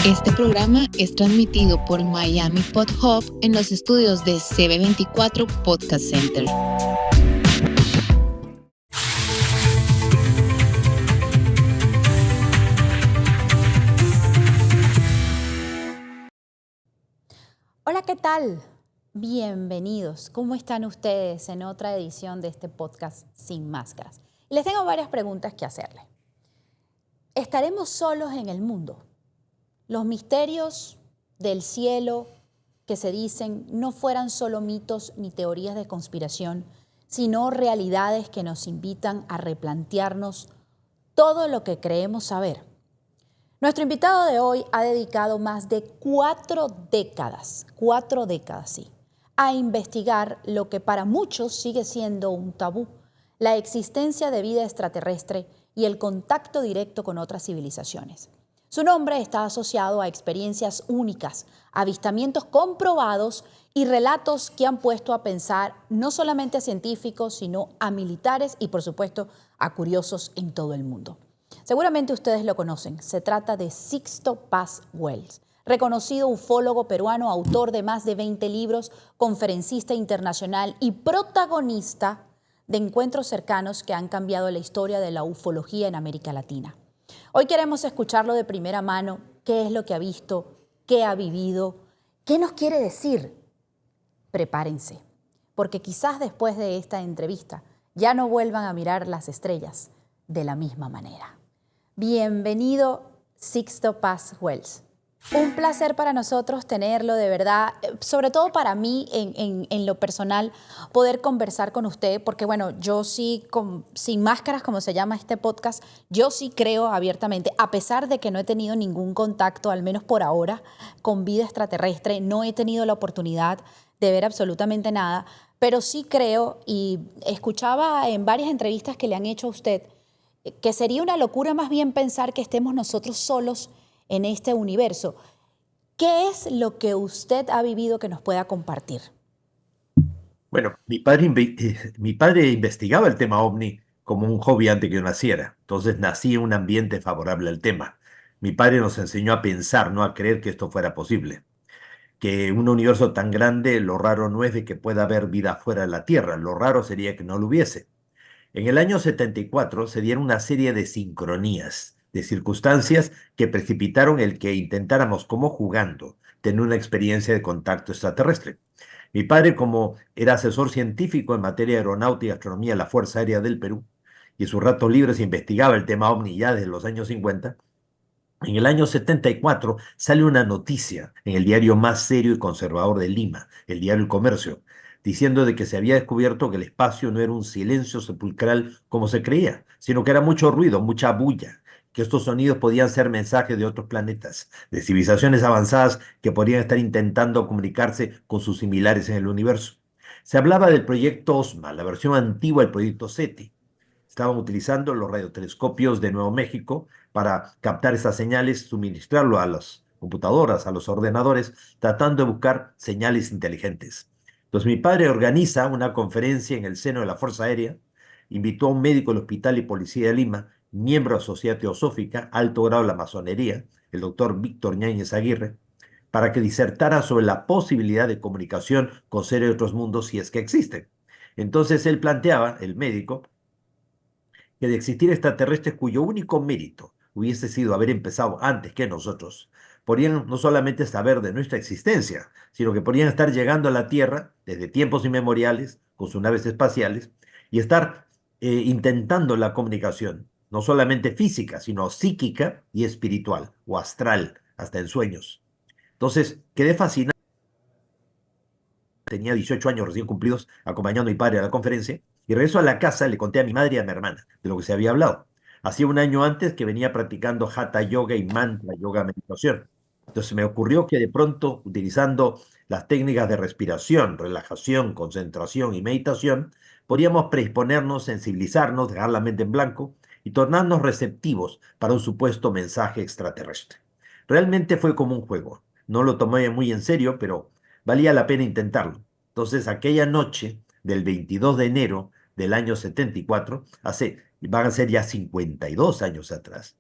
Este programa es transmitido por Miami Pod Hub en los estudios de CB24 Podcast Center. Hola, ¿qué tal? Bienvenidos. ¿Cómo están ustedes en otra edición de este podcast Sin Máscaras? Les tengo varias preguntas que hacerles. ¿Estaremos solos en el mundo? Los misterios del cielo que se dicen no fueran solo mitos ni teorías de conspiración, sino realidades que nos invitan a replantearnos todo lo que creemos saber. Nuestro invitado de hoy ha dedicado más de 4 décadas, sí, a investigar lo que para muchos sigue siendo un tabú, la existencia de vida extraterrestre y el contacto directo con otras civilizaciones. Su nombre está asociado a experiencias únicas, avistamientos comprobados y relatos que han puesto a pensar no solamente a científicos, sino a militares y, por supuesto, a curiosos en todo el mundo. Seguramente ustedes lo conocen. Se trata de Sixto Paz Wells, reconocido ufólogo peruano, autor de más de 20 libros, conferencista internacional y protagonista de encuentros cercanos que han cambiado la historia de la ufología en América Latina. Hoy queremos escucharlo de primera mano, qué es lo que ha visto, qué ha vivido, qué nos quiere decir. Prepárense, porque quizás después de esta entrevista ya no vuelvan a mirar las estrellas de la misma manera. Bienvenido, Sixto Paz Wells. Un placer para nosotros tenerlo, de verdad, sobre todo para mí en lo personal, poder conversar con usted, porque bueno, yo sí, sin máscaras, como se llama este podcast, yo sí creo abiertamente, a pesar de que no he tenido ningún contacto, al menos por ahora, con vida extraterrestre, no he tenido la oportunidad de ver absolutamente nada, pero sí creo, y escuchaba en varias entrevistas que le han hecho a usted, que sería una locura más bien pensar que estemos nosotros solos en este universo. ¿Qué es lo que usted ha vivido que nos pueda compartir? Bueno, mi padre investigaba el tema ovni como un hobby antes que yo naciera. Entonces nací en un ambiente favorable al tema. Mi padre nos enseñó a pensar, no a creer que esto fuera posible. Que un universo tan grande, lo raro no es de que pueda haber vida fuera de la Tierra, lo raro sería que no lo hubiese. En el año 74 se dieron una serie de sincronías, de circunstancias que precipitaron el que intentáramos, como jugando, tener una experiencia de contacto extraterrestre. Mi padre, como era asesor científico en materia de aeronáutica y astronomía de la Fuerza Aérea del Perú, y en sus ratos libres investigaba el tema ovni ya desde los años 50, en el año 74 sale una noticia en el diario más serio y conservador de Lima, el diario El Comercio, diciendo de que se había descubierto que el espacio no era un silencio sepulcral como se creía, sino que era mucho ruido, mucha bulla, que estos sonidos podían ser mensajes de otros planetas, de civilizaciones avanzadas que podrían estar intentando comunicarse con sus similares en el universo. Se hablaba del proyecto OSMA, la versión antigua del proyecto SETI. Estaban utilizando los radiotelescopios de Nuevo México para captar esas señales, suministrarlo a las computadoras, a los ordenadores, tratando de buscar señales inteligentes. Entonces mi padre organiza una conferencia en el seno de la Fuerza Aérea, invitó a un médico del Hospital y Policía de Lima, miembro de la Sociedad Teosófica, alto grado de la masonería, el doctor Víctor Ñáñez Aguirre, para que disertara sobre la posibilidad de comunicación con seres de otros mundos si es que existen. Entonces él planteaba, el médico, que de existir extraterrestres cuyo único mérito hubiese sido haber empezado antes que nosotros, podrían no solamente saber de nuestra existencia, sino que podrían estar llegando a la Tierra desde tiempos inmemoriales con sus naves espaciales y estar intentando la comunicación, no solamente física, sino psíquica y espiritual o astral, hasta en sueños. Entonces, quedé fascinado. Tenía 18 años recién cumplidos acompañando a mi padre a la conferencia y regreso a la casa, le conté a mi madre y a mi hermana de lo que se había hablado. Hacía un año antes que venía practicando Hatha Yoga y Mantra Yoga meditación. Entonces me ocurrió que de pronto, utilizando las técnicas de respiración, relajación, concentración y meditación, podríamos predisponernos, sensibilizarnos, dejar la mente en blanco y tornarnos receptivos para un supuesto mensaje extraterrestre. Realmente fue como un juego. No lo tomé muy en serio, pero valía la pena intentarlo. Entonces, aquella noche del 22 de enero del año 74, van a ser ya 52 años atrás,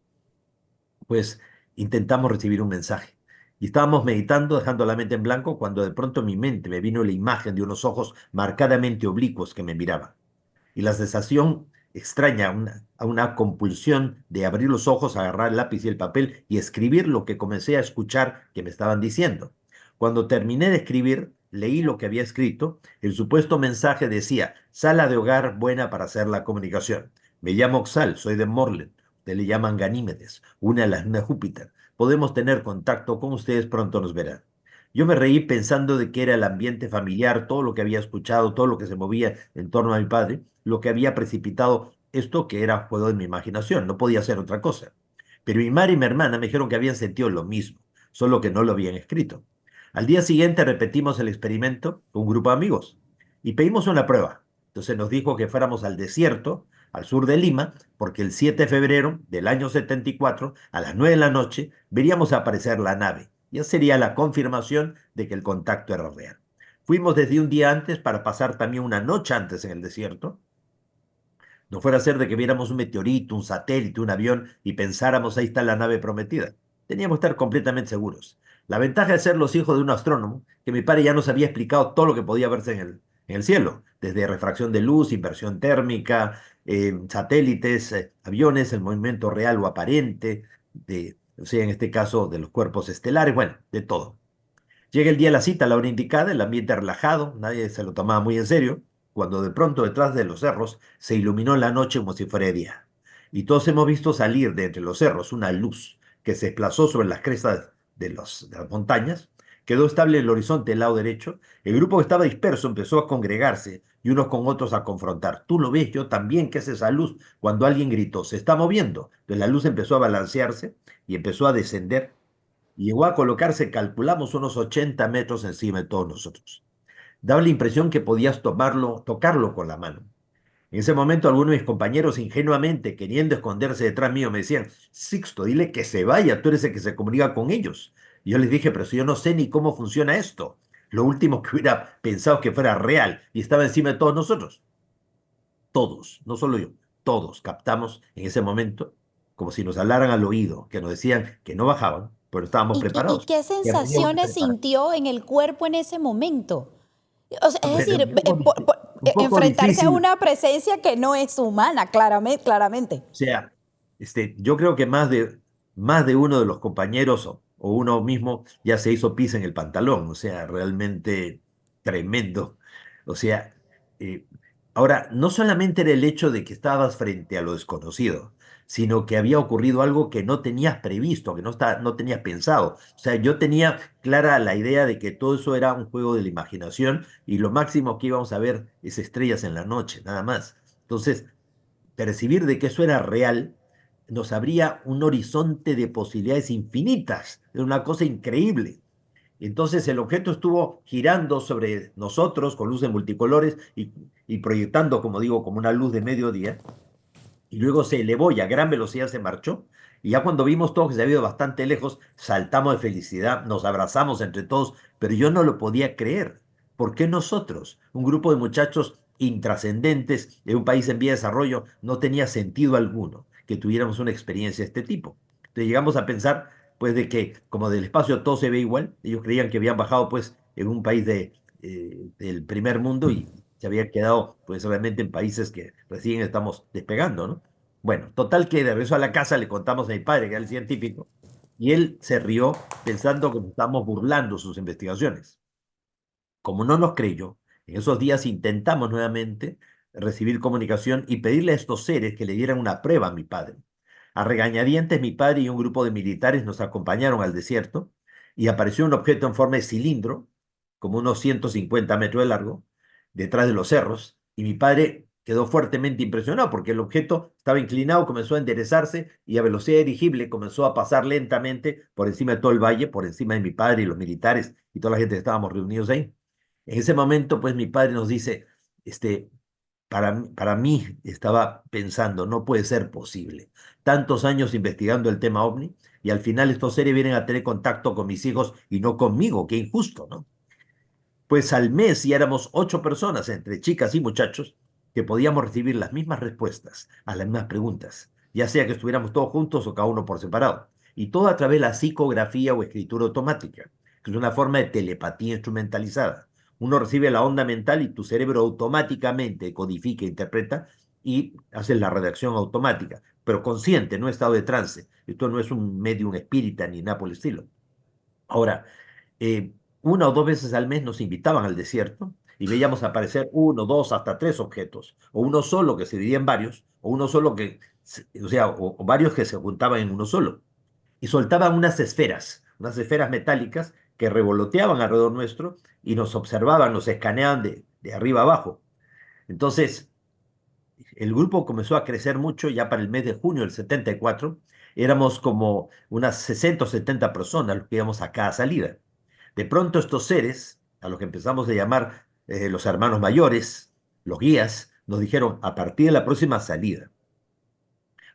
pues intentamos recibir un mensaje. Y estábamos meditando, dejando la mente en blanco, cuando de pronto en mi mente me vino la imagen de unos ojos marcadamente oblicuos que me miraban. Y la sensación extraña, una compulsión de abrir los ojos, agarrar el lápiz y el papel y escribir lo que comencé a escuchar que me estaban diciendo. Cuando terminé de escribir, leí lo que había escrito. El supuesto mensaje decía: sala de hogar buena para hacer la comunicación. Me llamo Oxal, soy de Morlen. Ustedes le llaman Ganímedes, una de las lunas de Júpiter. Podemos tener contacto con ustedes, pronto nos verán. Yo me reí pensando de que era el ambiente familiar, todo lo que había escuchado, todo lo que se movía en torno a mi padre, lo que había precipitado esto, que era juego de mi imaginación, no podía ser otra cosa. Pero mi madre y mi hermana me dijeron que habían sentido lo mismo, solo que no lo habían escrito. Al día siguiente repetimos el experimento con un grupo de amigos y pedimos una prueba. Entonces nos dijo que fuéramos al desierto, al sur de Lima, porque el 7 de febrero del año 74, a las 9 de la noche, veríamos aparecer la nave. Ya sería la confirmación de que el contacto era real. Fuimos desde un día antes para pasar también una noche antes en el desierto. No fuera a ser de que viéramos un meteorito, un satélite, un avión y pensáramos ahí está la nave prometida. Teníamos que estar completamente seguros. La ventaja de ser los hijos de un astrónomo, que mi padre ya nos había explicado todo lo que podía verse en el cielo, desde refracción de luz, inversión térmica, satélites, aviones, el movimiento real o aparente, o sea, en este caso de los cuerpos estelares, bueno, de todo. Llega el día de la cita, a la hora indicada, el ambiente relajado, nadie se lo tomaba muy en serio, cuando de pronto detrás de los cerros se iluminó la noche como si fuera día. Y todos hemos visto salir de entre los cerros una luz que se desplazó sobre las crestas de las montañas, quedó estable en el horizonte del lado derecho, el grupo que estaba disperso empezó a congregarse y unos con otros a confrontar. Tú lo ves, yo también, ¿qué es esa luz? Cuando alguien gritó, se está moviendo. Entonces la luz empezó a balancearse y empezó a descender y llegó a colocarse, calculamos, unos 80 metros encima de todos nosotros. Daba la impresión que podías tocarlo con la mano. En ese momento algunos de mis compañeros ingenuamente, queriendo esconderse detrás mío, me decían: Sixto, dile que se vaya, tú eres el que se comunica con ellos. Y yo les dije: pero si yo no sé ni cómo funciona esto. Lo último que hubiera pensado es que fuera real y estaba encima de todos nosotros. Todos, no solo yo, todos captamos en ese momento, como si nos hablaran al oído, que nos decían que no bajaban, pero estábamos ¿Y preparados, qué que teníamos que sensaciones preparar. sintió en el cuerpo en ese momento? O sea, es Bueno, decir, un poco enfrentarse a difícil. una presencia que no es humana, claramente, claramente. O sea, yo creo que más de uno de los compañeros o uno mismo ya se hizo pis en el pantalón, o sea, realmente tremendo. O sea, eh, ahora, no solamente era el hecho de que estabas frente a lo desconocido, sino que había ocurrido algo que no tenías previsto, que no tenías pensado. O sea, yo tenía clara la idea de que todo eso era un juego de la imaginación y lo máximo que íbamos a ver es estrellas en la noche, nada más. Entonces, percibir de que eso era real nos abría un horizonte de posibilidades infinitas. Era una cosa increíble. Entonces el objeto estuvo girando sobre nosotros con luces multicolores y proyectando, como digo, como una luz de mediodía. Y luego se elevó y a gran velocidad se marchó. Y ya cuando vimos todo que se había ido bastante lejos, saltamos de felicidad, nos abrazamos entre todos, pero yo no lo podía creer. ¿Por qué nosotros, un grupo de muchachos intrascendentes de un país en vía de desarrollo, no tenía sentido alguno que tuviéramos una experiencia de este tipo? Entonces llegamos a pensar, pues, de que como del espacio todo se ve igual, ellos creían que habían bajado, pues, en un país del primer mundo y se habían quedado, pues, realmente en países que recién estamos despegando, ¿no? Bueno, total que de regreso a la casa le contamos a mi padre, que era el científico, y él se rió pensando que nos estábamos burlando sus investigaciones. Como no nos creyó, en esos días intentamos nuevamente recibir comunicación y pedirle a estos seres que le dieran una prueba a mi padre. A regañadientes, mi padre y un grupo de militares nos acompañaron al desierto y apareció un objeto en forma de cilindro, como unos 150 metros de largo, detrás de los cerros, y mi padre quedó fuertemente impresionado porque el objeto estaba inclinado, comenzó a enderezarse y a velocidad dirigible comenzó a pasar lentamente por encima de todo el valle, por encima de mi padre y los militares y toda la gente que estábamos reunidos ahí. En ese momento, pues mi padre nos dice, para mí estaba pensando, no puede ser posible. Tantos años investigando el tema OVNI y al final estos seres vienen a tener contacto con mis hijos y no conmigo, qué injusto, ¿no? Pues al mes ya éramos 8 personas, entre chicas y muchachos, que podíamos recibir las mismas respuestas a las mismas preguntas, ya sea que estuviéramos todos juntos o cada uno por separado. y todo a través de la psicografía o escritura automática, que es una forma de telepatía instrumentalizada. Uno recibe la onda mental y tu cerebro automáticamente codifica, interpreta y hace la redacción automática, pero consciente, no estado de trance. Esto no es un medium espírita ni nada por el estilo. Ahora, eh, una o dos veces al mes nos invitaban al desierto y veíamos aparecer uno, dos, hasta tres objetos, o uno solo que se dividía en varios, o uno solo que, o sea, o varios que se juntaban en uno solo. Y soltaban unas esferas metálicas que revoloteaban alrededor nuestro y nos observaban, nos escaneaban de arriba abajo. Entonces, el grupo comenzó a crecer mucho ya para el mes de junio del 74. Éramos como unas 60 o 70 personas los que íbamos a cada salida. De pronto estos seres, a los que empezamos a llamar los hermanos mayores, los guías, nos dijeron, a partir de la próxima salida,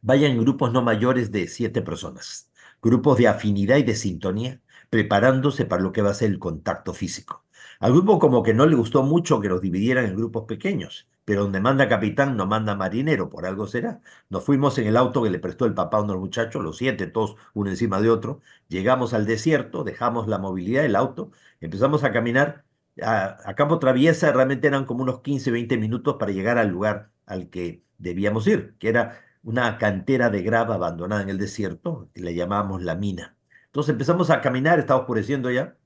vayan en grupos no mayores de 7 personas, grupos de afinidad y de sintonía, preparándose para lo que va a ser el contacto físico. Al grupo como que no le gustó mucho que nos dividieran en grupos pequeños, pero donde manda capitán no manda marinero, por algo será. Nos fuimos en el auto que le prestó el papá a unos muchachos, los 7, todos uno encima de otro, llegamos al desierto, dejamos la movilidad del auto, empezamos a caminar a campo traviesa, realmente eran como unos 15, 20 minutos para llegar al lugar al que debíamos ir, que era una cantera de grava abandonada en el desierto, y le llamábamos la mina. Entonces empezamos a caminar, estaba oscureciendo ya,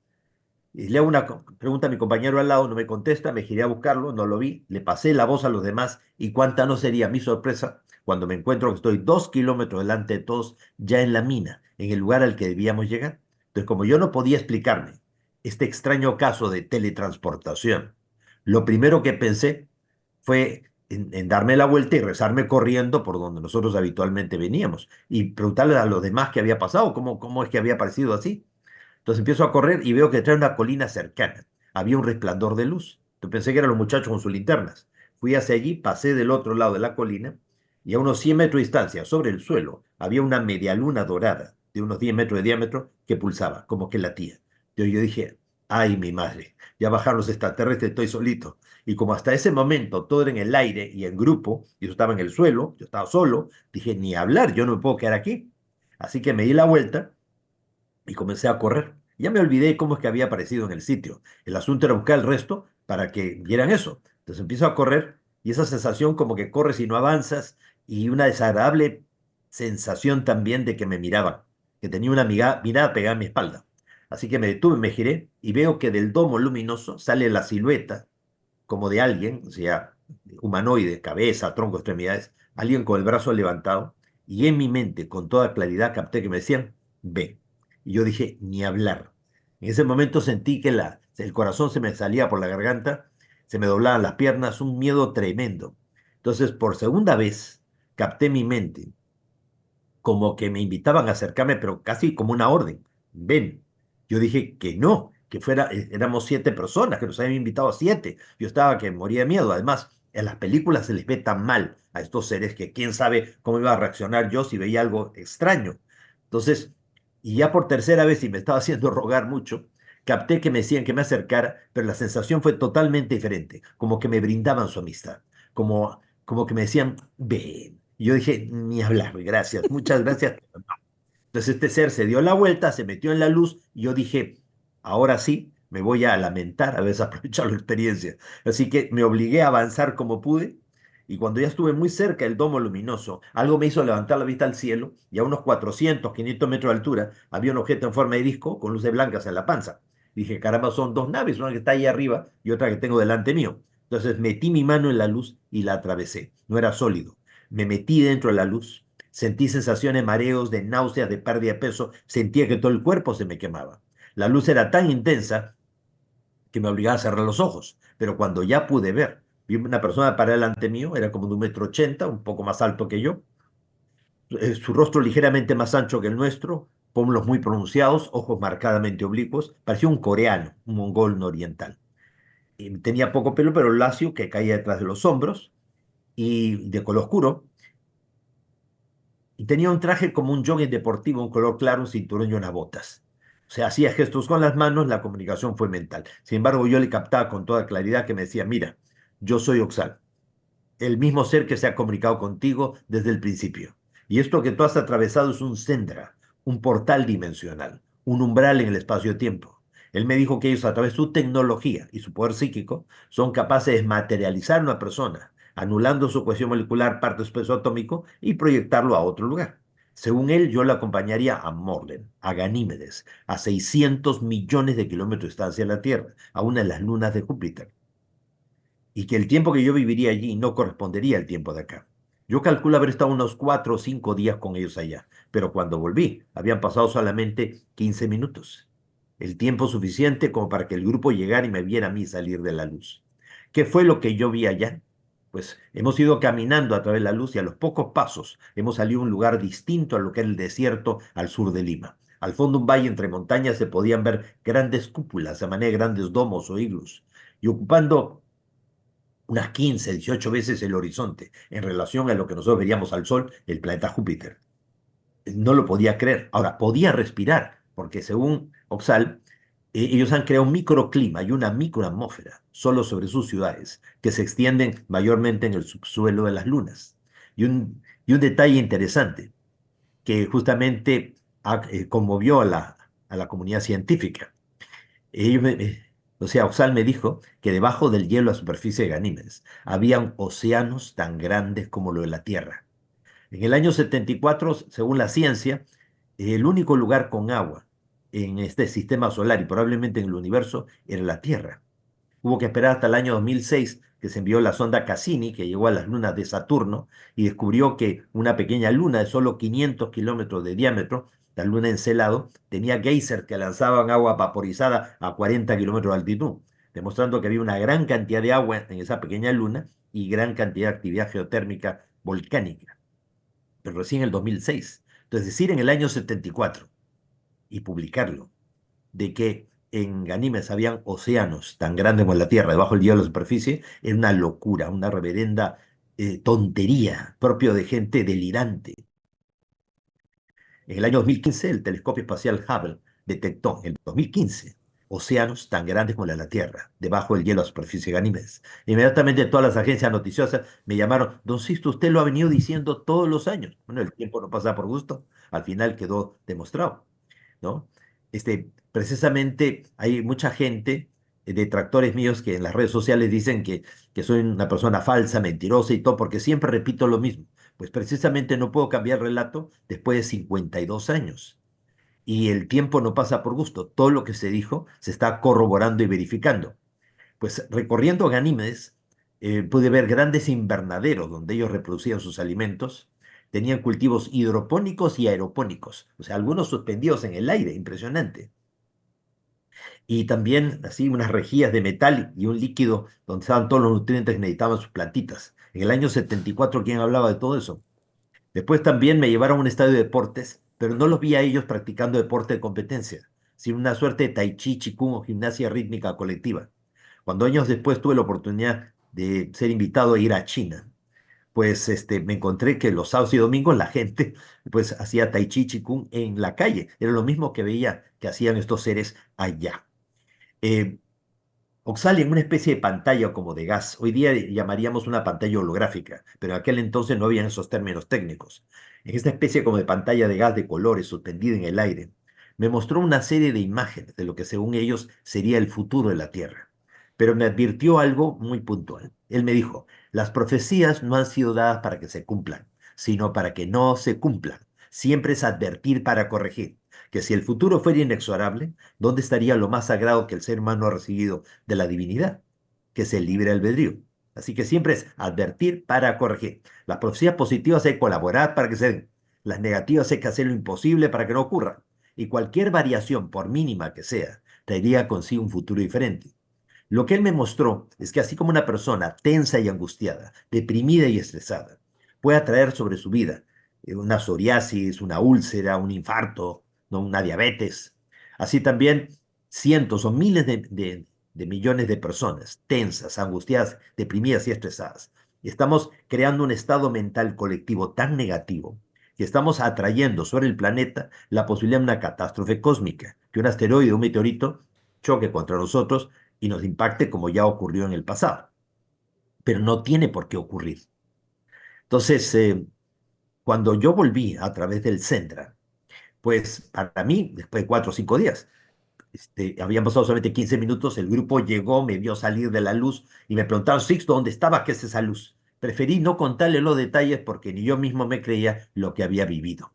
y le hago una pregunta a mi compañero al lado, no me contesta, me giré a buscarlo, no lo vi, le pasé la voz a los demás, y cuánta no sería mi sorpresa cuando me encuentro que estoy 2 kilómetros delante de todos, ya en la mina, en el lugar al que debíamos llegar. Entonces, como yo no podía explicarme este extraño caso de teletransportación, lo primero que pensé fue en darme la vuelta y rezarme corriendo por donde nosotros habitualmente veníamos y preguntarle a los demás qué había pasado, cómo es que había aparecido así. Entonces empiezo a correr y veo que trae una colina cercana. Había un resplandor de luz. Entonces pensé que eran los muchachos con sus linternas. Fui hacia allí, pasé del otro lado de la colina y a unos 100 metros de distancia, sobre el suelo, había una media luna dorada de unos 10 metros de diámetro que pulsaba, como que latía. Yo dije, ay, mi madre, ya bajaron los extraterrestres, estoy solito. Y como hasta ese momento todo era en el aire y en grupo, y yo estaba en el suelo, yo estaba solo, dije, ni hablar, yo no me puedo quedar aquí. Así que me di la vuelta y comencé a correr. Ya me olvidé cómo es que había aparecido en el sitio. El asunto era buscar el resto para que vieran eso. Entonces empiezo a correr y esa sensación como que corres y no avanzas y una desagradable sensación también de que me miraban, que tenía una mirada pegada a mi espalda. Así que me detuve, me giré y veo que del domo luminoso sale la silueta como de alguien, o sea, humanoide, cabeza, tronco, extremidades, alguien con el brazo levantado, y en mi mente, con toda claridad, capté que me decían, ve. Y yo dije, ni hablar. En ese momento sentí que el corazón se me salía por la garganta, se me doblaban las piernas, un miedo tremendo. Entonces, por segunda vez, capté mi mente como que me invitaban a acercarme, pero casi como una orden. Ven. Yo dije que no, que éramos 7 personas, que nos habían invitado a 7. Yo estaba que moría de miedo. Además, en las películas se les ve tan mal a estos seres que quién sabe cómo iba a reaccionar yo si veía algo extraño. Entonces, y ya por tercera vez, y me estaba haciendo rogar mucho, capté que me decían que me acercara, pero la sensación fue totalmente diferente, como que me brindaban su amistad, como que me decían, ven. Y yo dije, ni hablar, gracias, muchas gracias. Entonces este ser se dio la vuelta, se metió en la luz y yo dije, ahora sí, me voy a lamentar haber desaprovechado la experiencia. Así que me obligué a avanzar como pude y cuando ya estuve muy cerca del domo luminoso, algo me hizo levantar la vista al cielo y a unos 400, 500 metros de altura había un objeto en forma de disco con luces blancas en la panza. Dije, caramba, son dos naves, una que está ahí arriba y otra que tengo delante mío. Entonces metí mi mano en la luz y la atravesé. No era sólido. Me metí dentro de la luz. Sentí sensaciones, mareos, de náuseas, de pérdida de peso. Sentía que todo el cuerpo se me quemaba. La luz era tan intensa que me obligaba a cerrar los ojos. Pero cuando ya pude ver, vi una persona para delante mío, era como de 1,80 m, un poco más alto que yo. Su rostro ligeramente más ancho que el nuestro, pómulos muy pronunciados, ojos marcadamente oblicuos. Parecía un coreano, un mongol oriental. Y tenía poco pelo, pero lacio, que caía detrás de los hombros y de color oscuro. Y tenía un traje como un jogging deportivo, un color claro, un cinturón y unas botas. O sea, hacía gestos con las manos, la comunicación fue mental. Sin embargo, yo le captaba con toda claridad que me decía, mira, yo soy Oxal, el mismo ser que se ha comunicado contigo desde el principio. Y esto que tú has atravesado es un Sendra, un portal dimensional, un umbral en el espacio-tiempo. Él me dijo que ellos, a través de su tecnología y su poder psíquico, son capaces de materializar a una persona, anulando su cohesión molecular, parte de su peso atómico, y proyectarlo a otro lugar. Según él, yo la acompañaría a Morlen, a Ganímedes, a 600 millones de kilómetros de distancia de la Tierra, a una de las lunas de Júpiter, y que el tiempo que yo viviría allí no correspondería al tiempo de acá. Yo calculo haber estado unos 4 o 5 días con ellos allá, pero cuando volví habían pasado solamente 15 minutos, el tiempo suficiente como para que el grupo llegara y me viera a mí salir de la luz. ¿Qué fue lo que yo vi allá? Pues hemos ido caminando a través de la luz y a los pocos pasos hemos salido a un lugar distinto a lo que era el desierto al sur de Lima. Al fondo, un valle entre montañas, se podían ver grandes cúpulas, a manera de grandes domos o iglus, y ocupando unas 15, 18 veces el horizonte en relación a lo que nosotros veríamos al Sol, el planeta Júpiter. No lo podía creer. Ahora, podía respirar, porque según Oxal, ellos han creado un microclima y una microatmósfera solo sobre sus ciudades, que se extienden mayormente en el subsuelo de las lunas. Y un detalle interesante, que justamente conmovió a la comunidad científica. Ellos o sea, Oxal me dijo que debajo del hielo a superficie de Ganímedes habían océanos tan grandes como lo de la Tierra. En el año 74, según la ciencia, el único lugar con agua en este sistema solar y probablemente en el universo era la Tierra. Hubo que esperar hasta el año 2006 que se envió la sonda Cassini, que llegó a las lunas de Saturno y descubrió que una pequeña luna de solo 500 kilómetros de diámetro, la luna Encelado, tenía geysers que lanzaban agua vaporizada a 40 kilómetros de altitud, demostrando que había una gran cantidad de agua en esa pequeña luna y gran cantidad de actividad geotérmica volcánica. Pero recién en el 2006, entonces decir en el año 74 y publicarlo, de que en Ganímedes habían océanos tan grandes como la Tierra, debajo del hielo de la superficie, era una locura, una reverenda tontería, propio de gente delirante. En el año 2015, el telescopio espacial Hubble detectó, en el 2015, océanos tan grandes como la Tierra, debajo del hielo de la superficie de Ganímedes. Inmediatamente todas las agencias noticiosas me llamaron: don Sisto, usted lo ha venido diciendo todos los años. Bueno, el tiempo no pasa por gusto, al final quedó demostrado, ¿no? Precisamente hay mucha gente, detractores míos, que en las redes sociales dicen que soy una persona falsa, mentirosa y todo, porque siempre repito lo mismo. Pues precisamente no puedo cambiar el relato después de 52 años. Y el tiempo no pasa por gusto. Todo lo que se dijo se está corroborando y verificando. Pues recorriendo Ganímedes, pude ver grandes invernaderos donde ellos reproducían sus alimentos. Tenían cultivos hidropónicos y aeropónicos, o sea, algunos suspendidos en el aire, impresionante. Y también así unas rejillas de metal y un líquido donde estaban todos los nutrientes que necesitaban sus plantitas. En el año 74, ¿quién hablaba de todo eso? Después también me llevaron a un estadio de deportes, pero no los vi a ellos practicando deporte de competencia, sino una suerte de tai chi, chikung o gimnasia rítmica colectiva. Cuando años después tuve la oportunidad de ser invitado a ir a China, pues me encontré que los sábados y domingos la gente pues hacía tai chi, chikung en la calle. Era lo mismo que veía que hacían estos seres allá. Eh, Oxalia en una especie de pantalla como de gas. Hoy día llamaríamos una pantalla holográfica, pero en aquel entonces no habían esos términos técnicos. En esta especie como de pantalla de gas de colores suspendida en el aire, me mostró una serie de imágenes de lo que según ellos sería el futuro de la Tierra. Pero me advirtió algo muy puntual. Él me dijo: las profecías no han sido dadas para que se cumplan, sino para que no se cumplan. Siempre es advertir para corregir. Que si el futuro fuera inexorable, ¿dónde estaría lo más sagrado que el ser humano ha recibido de la divinidad? Que es el libre albedrío. Así que siempre es advertir para corregir. Las profecías positivas hay que colaborar para que se den. Las negativas hay que hacer lo imposible para que no ocurran. Y cualquier variación, por mínima que sea, traería consigo un futuro diferente. Lo que él me mostró es que así como una persona tensa y angustiada, deprimida y estresada, puede atraer sobre su vida una psoriasis, una úlcera, un infarto, ¿no? Una diabetes. Así también cientos o miles de millones de personas tensas, angustiadas, deprimidas y estresadas. Y estamos creando un estado mental colectivo tan negativo que estamos atrayendo sobre el planeta la posibilidad de una catástrofe cósmica, que un asteroide o un meteorito choque contra nosotros y nos impacte como ya ocurrió en el pasado. Pero no tiene por qué ocurrir. Entonces, cuando yo volví a través del Sendra, Pues para mí, después de 4 o 5 días, habían pasado solamente 15 minutos, el grupo llegó, me vio salir de la luz y me preguntaron, Sixto, ¿dónde estaba? ¿Qué es esa luz? Preferí no contarle los detalles porque ni yo mismo me creía lo que había vivido.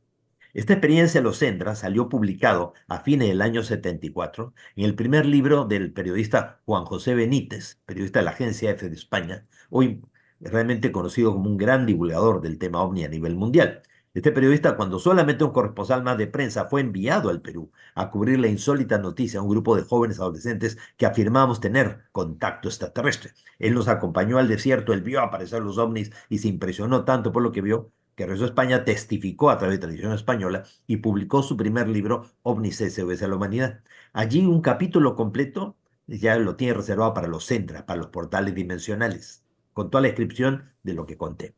Esta experiencia Los Endra salió publicado a fines del año 74 en el primer libro del periodista Juan José Benítez, periodista de la agencia EFE de España, hoy realmente conocido como un gran divulgador del tema OVNI a nivel mundial. Este periodista, cuando solamente un corresponsal más de prensa fue enviado al Perú a cubrir la insólita noticia a un grupo de jóvenes adolescentes que afirmábamos tener contacto extraterrestre. Él nos acompañó al desierto, él vio aparecer los ovnis y se impresionó tanto por lo que vio que regresó a España, testificó a través de Televisión Española y publicó su primer libro, OVNIS SOS a la Humanidad. Allí un capítulo completo ya lo tiene reservado para los Centra, para los portales dimensionales, con toda la descripción de lo que conté.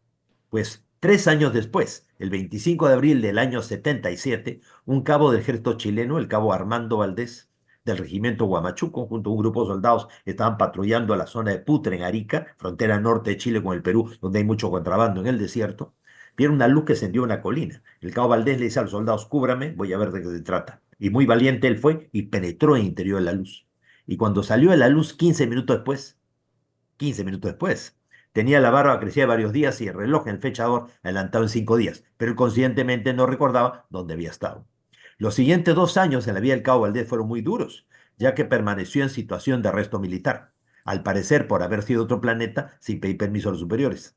Pues 3 años después, el 25 de abril del año 77, un cabo del ejército chileno, el cabo Armando Valdés, del regimiento Huamachuco, junto a un grupo de soldados, estaban patrullando la zona de Putre, en Arica, frontera norte de Chile con el Perú, donde hay mucho contrabando en el desierto. Vieron una luz que encendió una colina. El cabo Valdés le dice a los soldados, cúbrame, voy a ver de qué se trata. Y muy valiente él fue y penetró en el interior de la luz. Y cuando salió de la luz 15 minutos después, tenía la barba crecida varios días y el reloj en el fechador adelantado en 5 días, pero conscientemente no recordaba dónde había estado. Los siguientes 2 años en la vida del cabo Valdés fueron muy duros, ya que permaneció en situación de arresto militar, al parecer por haber sido otro planeta sin pedir permiso a los superiores.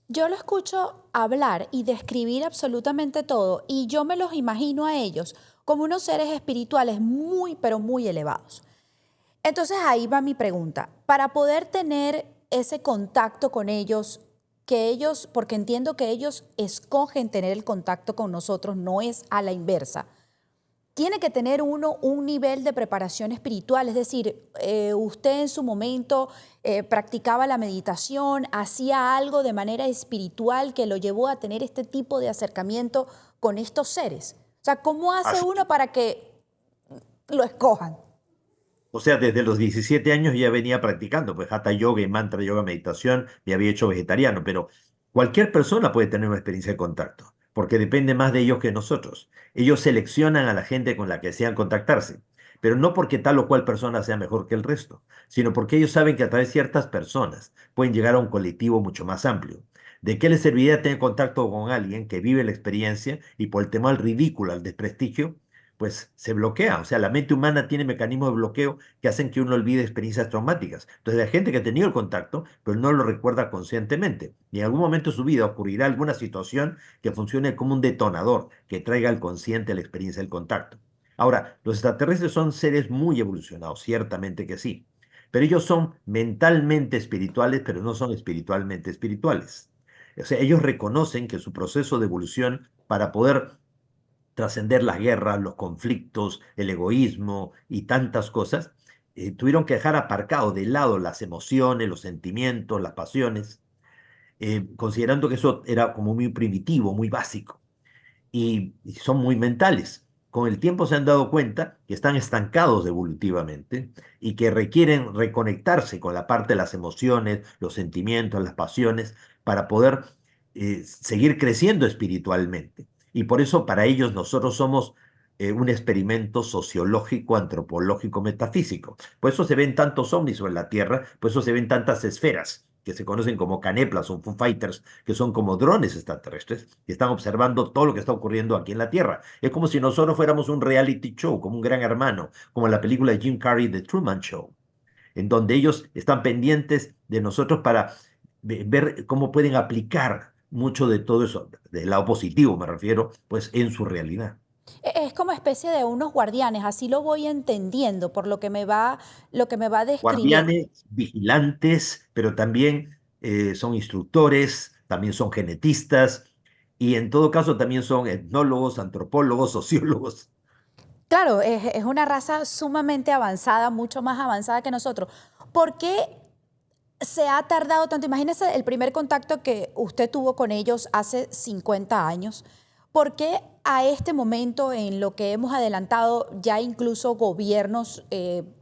Yo lo escucho hablar y describir absolutamente todo y yo me los imagino a ellos como unos seres espirituales muy, pero muy elevados. Entonces ahí va mi pregunta. Para poder tener ese contacto con ellos, porque entiendo que ellos escogen tener el contacto con nosotros, no es a la inversa. Tiene que tener uno un nivel de preparación espiritual, es decir, usted en su momento practicaba la meditación, hacía algo de manera espiritual que lo llevó a tener este tipo de acercamiento con estos seres. O sea, ¿cómo hace Así. uno para que lo escojan? O sea, desde los 17 años ya venía practicando, pues Hatha Yoga y Mantra Yoga Meditación, me había hecho vegetariano, pero cualquier persona puede tener una experiencia de contacto, porque depende más de ellos que nosotros. Ellos seleccionan a la gente con la que desean contactarse, pero no porque tal o cual persona sea mejor que el resto, sino porque ellos saben que a través de ciertas personas pueden llegar a un colectivo mucho más amplio. ¿De qué les serviría tener contacto con alguien que vive la experiencia y por el tema al ridículo, al desprestigio, pues se bloquea? O sea, la mente humana tiene mecanismos de bloqueo que hacen que uno olvide experiencias traumáticas. Entonces, hay gente que ha tenido el contacto, pero no lo recuerda conscientemente. Y en algún momento de su vida ocurrirá alguna situación que funcione como un detonador, que traiga al consciente la experiencia del contacto. Ahora, los extraterrestres son seres muy evolucionados, ciertamente que sí, pero ellos son mentalmente espirituales, pero no son espiritualmente espirituales. O sea, ellos reconocen que su proceso de evolución para poder trascender las guerras, los conflictos, el egoísmo y tantas cosas, tuvieron que dejar aparcado de lado las emociones, los sentimientos, las pasiones, considerando que eso era como muy primitivo, muy básico, y son muy mentales. Con el tiempo se han dado cuenta que están estancados evolutivamente y que requieren reconectarse con la parte de las emociones, los sentimientos, las pasiones, para poder seguir creciendo espiritualmente. Y por eso para ellos nosotros somos un experimento sociológico, antropológico, metafísico. Por eso se ven tantos ovnis sobre la Tierra, por eso se ven tantas esferas que se conocen como caneplas o Foo Fighters, que son como drones extraterrestres, que están observando todo lo que está ocurriendo aquí en la Tierra. Es como si nosotros fuéramos un reality show, como un gran hermano, como la película de Jim Carrey, The Truman Show, en donde ellos están pendientes de nosotros para ver cómo pueden aplicar mucho de todo eso, del lado positivo me refiero, pues en su realidad. Es como especie de unos guardianes, así lo voy entendiendo por lo que me va describiendo. Guardianes, vigilantes, pero también son instructores, también son genetistas y en todo caso también son etnólogos, antropólogos, sociólogos. Claro, es una raza sumamente avanzada, mucho más avanzada que nosotros. ¿Por qué se ha tardado tanto? Imagínese el primer contacto que usted tuvo con ellos hace 50 años. ¿Por qué a este momento en lo que hemos adelantado ya incluso gobiernos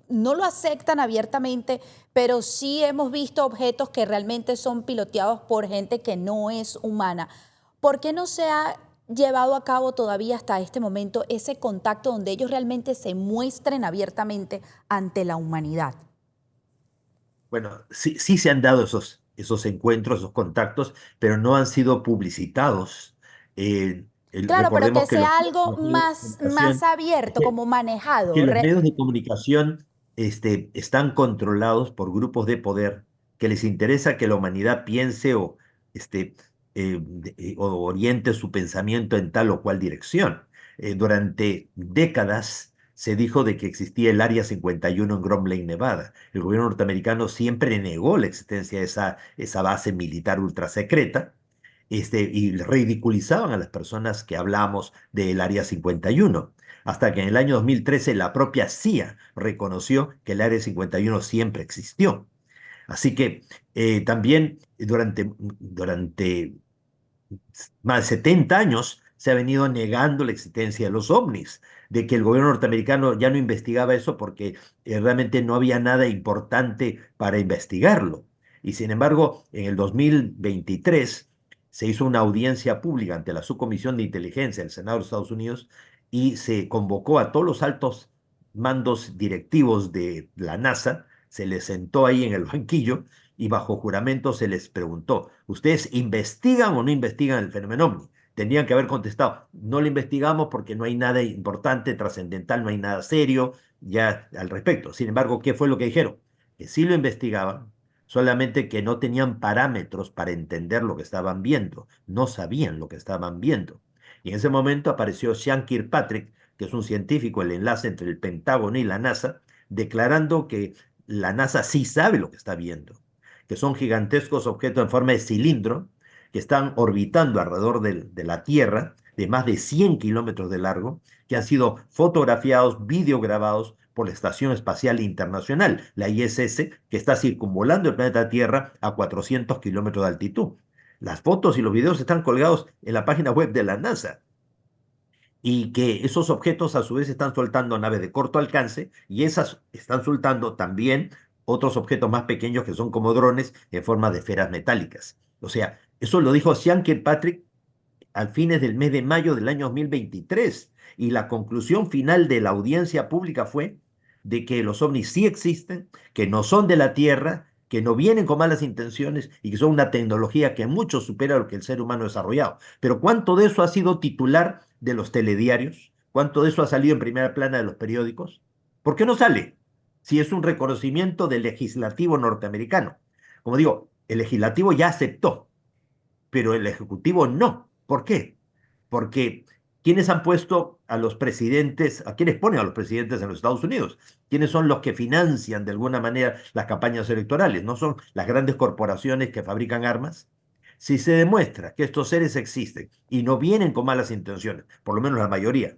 no lo aceptan abiertamente, pero sí hemos visto objetos que realmente son piloteados por gente que no es humana? ¿Por qué no se ha llevado a cabo todavía hasta este momento ese contacto donde ellos realmente se muestren abiertamente ante la humanidad? Bueno, sí, sí se han dado esos encuentros, esos contactos, pero no han sido publicitados. Claro, pero que Recordemos que sea algo los medios de más comunicación, abierto, como que manejado. los medios de comunicación están controlados por grupos de poder que les interesa que la humanidad piense este, o oriente su pensamiento en tal o cual dirección. Durante décadas se dijo de que existía el Área 51 en Groom Lake, Nevada. El gobierno norteamericano siempre negó la existencia de esa base militar ultra secreta. Y ridiculizaban a las personas que hablamos del Área 51 hasta que en el año 2013 la propia CIA reconoció que el Área 51 siempre existió. Así que también durante más de 70 años se ha venido negando la existencia de los ovnis, de que el gobierno norteamericano ya no investigaba eso porque realmente no había nada importante para investigarlo. Y sin embargo, en el 2023 se hizo una audiencia pública ante la Subcomisión de Inteligencia del Senado de los Estados Unidos y se convocó a todos los altos mandos directivos de la NASA, se les sentó ahí en el banquillo y bajo juramento se les preguntó, ¿ustedes investigan o no investigan el fenómeno ovni? Tenían que haber contestado, no lo investigamos porque no hay nada importante, trascendental, no hay nada serio ya al respecto. Sin embargo, ¿qué fue lo que dijeron? Que sí lo investigaban, solamente que no tenían parámetros para entender lo que estaban viendo, no sabían lo que estaban viendo. Y en ese momento apareció Sean Kirkpatrick, que es un científico, el enlace entre el Pentágono y la NASA, declarando que la NASA sí sabe lo que está viendo, que son gigantescos objetos en forma de cilindro que están orbitando alrededor de la Tierra, de más de 100 kilómetros de largo, que han sido fotografiados, videograbados por la Estación Espacial Internacional, la ISS, que está circunvolando el planeta Tierra a 400 kilómetros de altitud. Las fotos y los videos están colgados en la página web de la NASA y que esos objetos a su vez están soltando naves de corto alcance y esas están soltando también otros objetos más pequeños que son como drones en forma de esferas metálicas. O sea, eso lo dijo Sean Kirkpatrick al fines del mes de mayo del año 2023 y la conclusión final de la audiencia pública fue de que los ovnis sí existen, que no son de la Tierra, que no vienen con malas intenciones y que son una tecnología que mucho supera lo que el ser humano ha desarrollado. Pero ¿cuánto de eso ha sido titular de los telediarios? ¿Cuánto de eso ha salido en primera plana de los periódicos? ¿Por qué no sale? Si es un reconocimiento del legislativo norteamericano. Como digo, el legislativo ya aceptó, pero el ejecutivo no. ¿Por qué? Porque ¿quiénes han puesto a los presidentes, a quiénes ponen a los presidentes en los Estados Unidos? ¿Quiénes son los que financian de alguna manera las campañas electorales? ¿No son las grandes corporaciones que fabrican armas? Si se demuestra que estos seres existen y no vienen con malas intenciones, por lo menos la mayoría,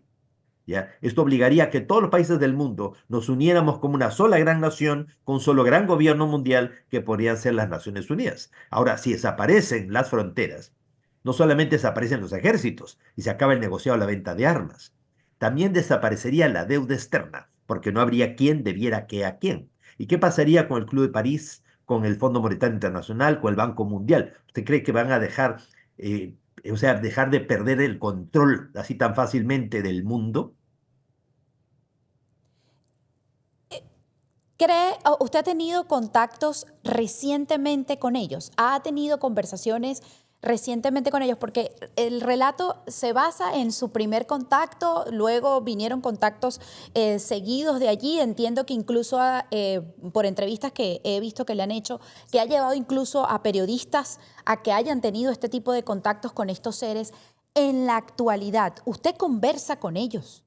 ¿ya? Esto obligaría a que todos los países del mundo nos uniéramos como una sola gran nación, con un solo gran gobierno mundial que podrían ser las Naciones Unidas. Ahora, si desaparecen las fronteras, no solamente desaparecen los ejércitos y se acaba el negociado de la venta de armas, también desaparecería la deuda externa, porque no habría quien debiera qué a quién. ¿Y qué pasaría con el Club de París, con el Fondo Monetario Internacional, con el Banco Mundial? ¿Usted cree que van a eh, dejar de perder el control así tan fácilmente del mundo? ¿Usted ha tenido contactos recientemente con ellos? ¿Ha tenido conversaciones recientemente con ellos? Porque el relato se basa en su primer contacto, luego vinieron contactos seguidos de allí. Entiendo que incluso por entrevistas que he visto que le han hecho, que ha llevado incluso a periodistas a que hayan tenido este tipo de contactos con estos seres. En la actualidad, ¿usted conversa con ellos?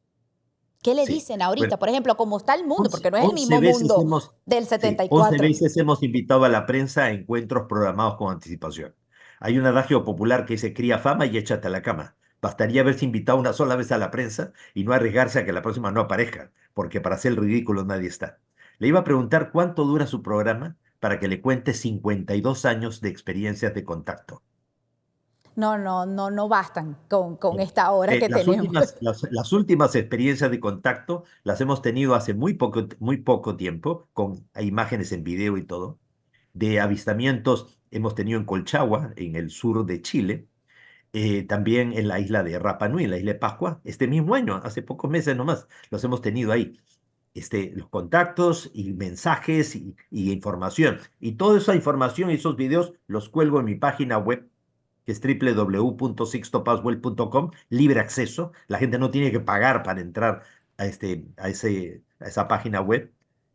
¿Qué le Sí. dicen Bueno, ahorita? Por ejemplo, ¿cómo está el mundo? Porque no es el 11 mismo veces mundo del sí, 11 74. veces hemos invitado a la prensa a encuentros programados con anticipación. Hay un adagio popular que dice cría fama y échate a la cama. Bastaría haberse invitado una sola vez a la prensa y no arriesgarse a que la próxima no aparezca, porque para hacer el ridículo nadie está. Le iba a preguntar cuánto dura su programa para que le cuente 52 años de experiencias de contacto. No bastan con esta hora que Las tenemos. las últimas experiencias de contacto las hemos tenido hace muy poco tiempo, con imágenes en video y todo. De avistamientos hemos tenido en Colchagua, en el sur de Chile, también en la isla de Rapa Nui, en la isla de Pascua, este mismo año, hace pocos meses nomás, los hemos tenido ahí. Los contactos y mensajes y información. Y toda esa información y esos videos los cuelgo en mi página web, que es www.sixtopaswell.com, libre acceso. La gente no tiene que pagar para entrar a esa página web,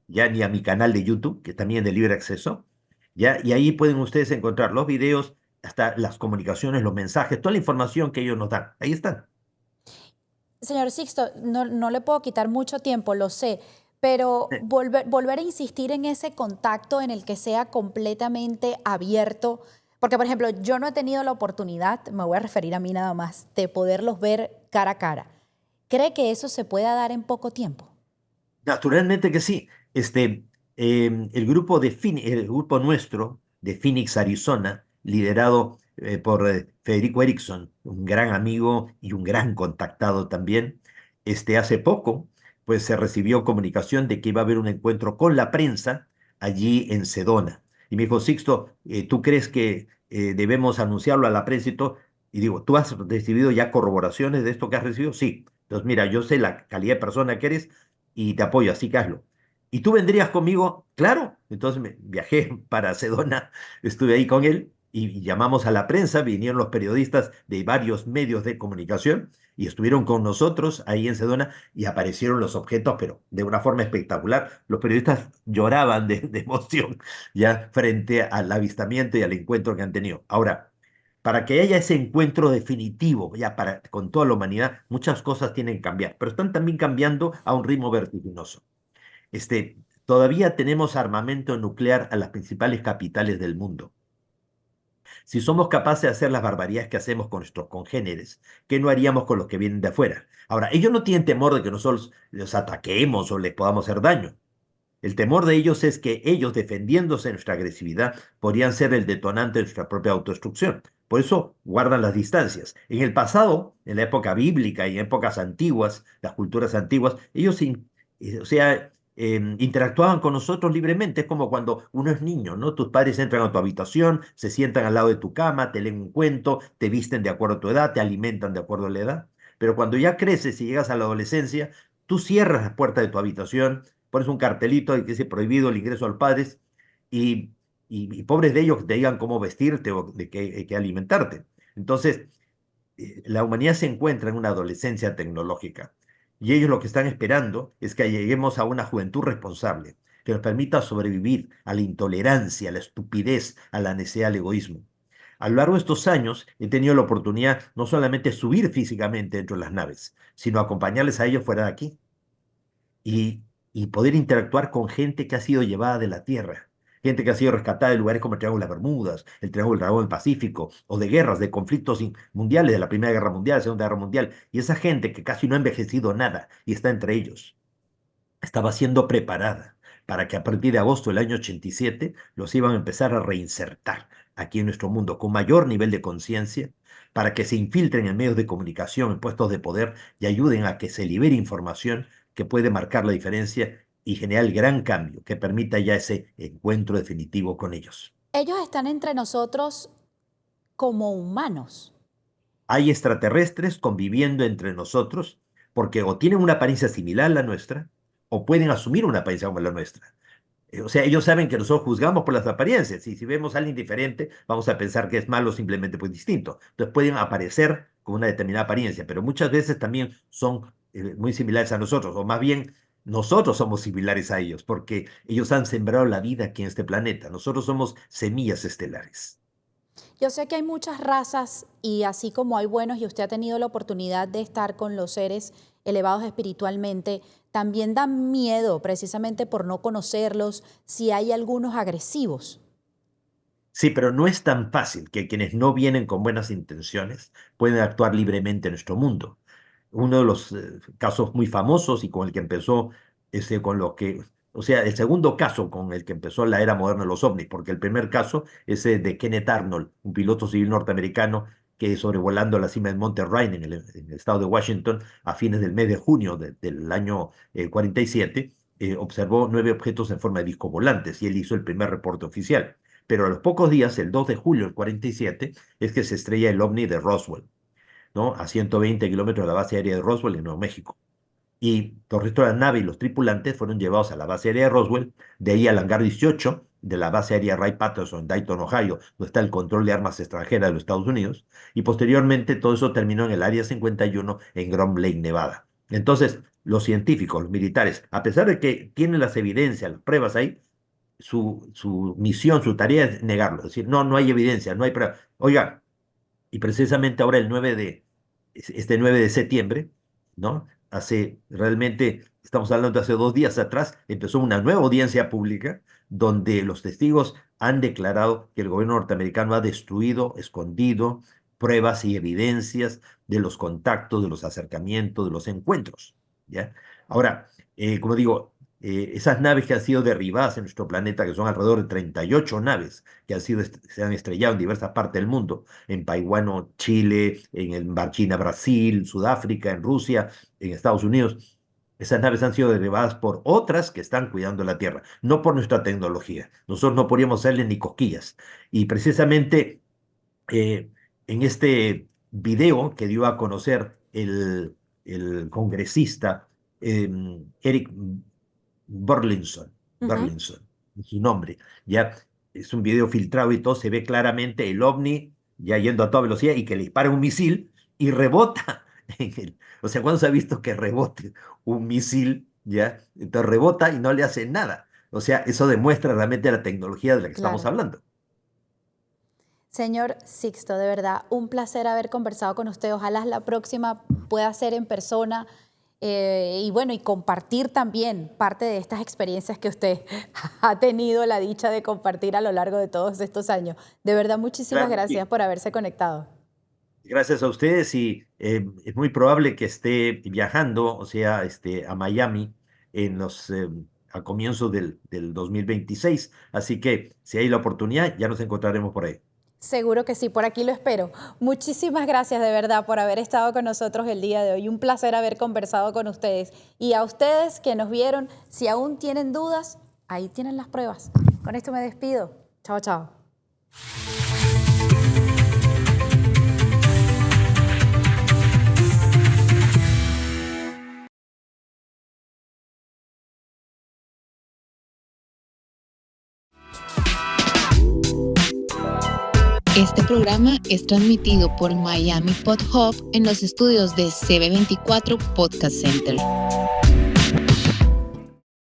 ya ni a mi canal de YouTube, que también es de libre acceso. Ya, y ahí pueden ustedes encontrar los videos, hasta las comunicaciones, los mensajes, toda la información que ellos nos dan. Ahí están. Señor Sixto, no le puedo quitar mucho tiempo, lo sé, pero volver a insistir en ese contacto en el que sea completamente abierto, porque por ejemplo, yo no he tenido la oportunidad, me voy a referir a mí nada más, de poderlos ver cara a cara. ¿Cree que eso se pueda dar en poco tiempo? Naturalmente que sí. El grupo nuestro de Phoenix, Arizona, liderado por Federico Erickson, un gran amigo y un gran contactado también, hace poco, pues se recibió comunicación de que iba a haber un encuentro con la prensa allí en Sedona. Y me dijo, Sixto, ¿tú crees que debemos anunciarlo a la prensa y todo? Y digo, ¿tú has recibido ya corroboraciones de esto que has recibido? Sí. Entonces, mira, yo sé la calidad de persona que eres y te apoyo, así que hazlo. ¿Y tú vendrías conmigo? Claro. Entonces viajé para Sedona, estuve ahí con él y llamamos a la prensa, vinieron los periodistas de varios medios de comunicación y estuvieron con nosotros ahí en Sedona y aparecieron los objetos, pero de una forma espectacular. Los periodistas lloraban de emoción ya frente al avistamiento y al encuentro que han tenido. Ahora, para que haya ese encuentro definitivo ya con toda la humanidad, muchas cosas tienen que cambiar, pero están también cambiando a un ritmo vertiginoso. Todavía tenemos armamento nuclear a las principales capitales del mundo. Si somos capaces de hacer las barbaridades que hacemos con nuestros congéneres, ¿qué no haríamos con los que vienen de afuera? Ahora, ellos no tienen temor de que nosotros los ataquemos o les podamos hacer daño. El temor de ellos es que ellos, defendiéndose de nuestra agresividad, podrían ser el detonante de nuestra propia autodestrucción. Por eso guardan las distancias. En el pasado, en la época bíblica y en épocas antiguas, las culturas antiguas, ellos, o sea, interactuaban con nosotros libremente. Es como cuando uno es niño, ¿no? Tus padres entran a tu habitación, se sientan al lado de tu cama, te leen un cuento, te visten de acuerdo a tu edad, te alimentan de acuerdo a la edad. Pero cuando ya creces y llegas a la adolescencia, tú cierras la puerta de tu habitación, pones un cartelito que dice prohibido el ingreso al padres y, y pobres de ellos que te digan cómo vestirte o de qué alimentarte. Entonces, la humanidad se encuentra en una adolescencia tecnológica y ellos lo que están esperando es que lleguemos a una juventud responsable que nos permita sobrevivir a la intolerancia, a la estupidez, a la necesidad, al egoísmo. A lo largo de estos años he tenido la oportunidad no solamente de subir físicamente dentro de las naves, sino acompañarles a ellos fuera de aquí y, y poder interactuar con gente que ha sido llevada de la Tierra, gente que ha sido rescatada de lugares como el Triángulo de las Bermudas, el Triángulo del Dragón del Pacífico, o de guerras, de conflictos mundiales, de la Primera Guerra Mundial, la Segunda Guerra Mundial, y esa gente que casi no ha envejecido nada y está entre ellos, estaba siendo preparada para que a partir de agosto del año 87 los iban a empezar a reinsertar aquí en nuestro mundo con mayor nivel de conciencia, para que se infiltren en medios de comunicación, en puestos de poder y ayuden a que se libere información que puede marcar la diferencia y generar el gran cambio que permita ya ese encuentro definitivo con ellos. Ellos están entre nosotros como humanos. Hay extraterrestres conviviendo entre nosotros porque o tienen una apariencia similar a la nuestra o pueden asumir una apariencia como la nuestra. O sea, ellos saben que nosotros juzgamos por las apariencias y si vemos a alguien diferente, vamos a pensar que es malo simplemente pues distinto. Entonces pueden aparecer con una determinada apariencia, pero muchas veces también son muy similares a nosotros, o más bien nosotros somos similares a ellos, porque ellos han sembrado la vida aquí en este planeta. Nosotros somos semillas estelares. Yo sé que hay muchas razas y así como hay buenos y usted ha tenido la oportunidad de estar con los seres elevados espiritualmente, también da miedo precisamente por no conocerlos si hay algunos agresivos. Sí, pero no es tan fácil que quienes no vienen con buenas intenciones pueden actuar libremente en nuestro mundo. Uno de los casos muy famosos y con el que empezó, con lo que, o sea, el segundo caso con el que empezó la era moderna de los ovnis, porque el primer caso es de Kenneth Arnold, un piloto civil norteamericano que sobrevolando la cima del Monte Ryan en el estado de Washington a fines del mes de junio del año 47, observó 9 objetos en forma de disco volantes y él hizo el primer reporte oficial. pero a los pocos días, el 2 de julio del 47, es que se estrella el ovni de Roswell, ¿no? A 120 kilómetros de la base aérea de Roswell en Nuevo México. Y los restos de la nave y los tripulantes fueron llevados a la base aérea de Roswell, de ahí al hangar 18 de la base aérea Wright-Patterson en Dayton, Ohio, donde está el control de armas extranjeras de los Estados Unidos, y posteriormente todo eso terminó en el Área 51 en Ground Lake, Nevada. Entonces, los científicos, los militares, a pesar de que tienen las evidencias, las pruebas ahí, su misión, su tarea es negarlo, es decir, no hay evidencia, no hay prueba. Oiga, y precisamente ahora este 9 de septiembre, ¿no? Realmente, estamos hablando de hace 2 días atrás, empezó una nueva audiencia pública donde los testigos han declarado que el gobierno norteamericano ha destruido, escondido pruebas y evidencias de los contactos, de los acercamientos, de los encuentros, ¿ya? Ahora, como digo, esas naves que han sido derribadas en nuestro planeta, que son alrededor de 38 naves que se han estrellado en diversas partes del mundo, en Paiwano, Chile, en Barquina, Brasil, Sudáfrica, en Rusia, en Estados Unidos. Esas naves han sido derribadas por otras que están cuidando la Tierra, no por nuestra tecnología. Nosotros no podríamos hacerle ni cosquillas. Y precisamente en este video que dio a conocer el congresista Eric Burlinson, Ujú. Burlinson, es su nombre, ya es un video filtrado y todo, se ve claramente el ovni ya yendo a toda velocidad y que le dispara un misil y rebota. O sea, ¿cuándo se ha visto que rebote un misil? Ya, entonces rebota y no le hace nada. O sea, eso demuestra realmente la tecnología de la que estamos Claro. hablando. Señor Sixto, de verdad, un placer haber conversado con usted. Ojalá la próxima pueda ser en persona y bueno, y compartir también parte de estas experiencias que usted ha tenido la dicha de compartir a lo largo de todos estos años. De verdad, muchísimas Claro, gracias sí. por haberse conectado. Gracias a ustedes y es muy probable que esté viajando, o sea, a Miami a comienzos del 2026. Así que si hay la oportunidad, ya nos encontraremos por ahí. Seguro que sí, por aquí lo espero. Muchísimas gracias de verdad por haber estado con nosotros el día de hoy. Un placer haber conversado con ustedes. Y a ustedes que nos vieron, si aún tienen dudas, ahí tienen las pruebas. Con esto me despido. Chao, chao. Este programa es transmitido por Miami Pod Hub en los estudios de CB24 Podcast Center.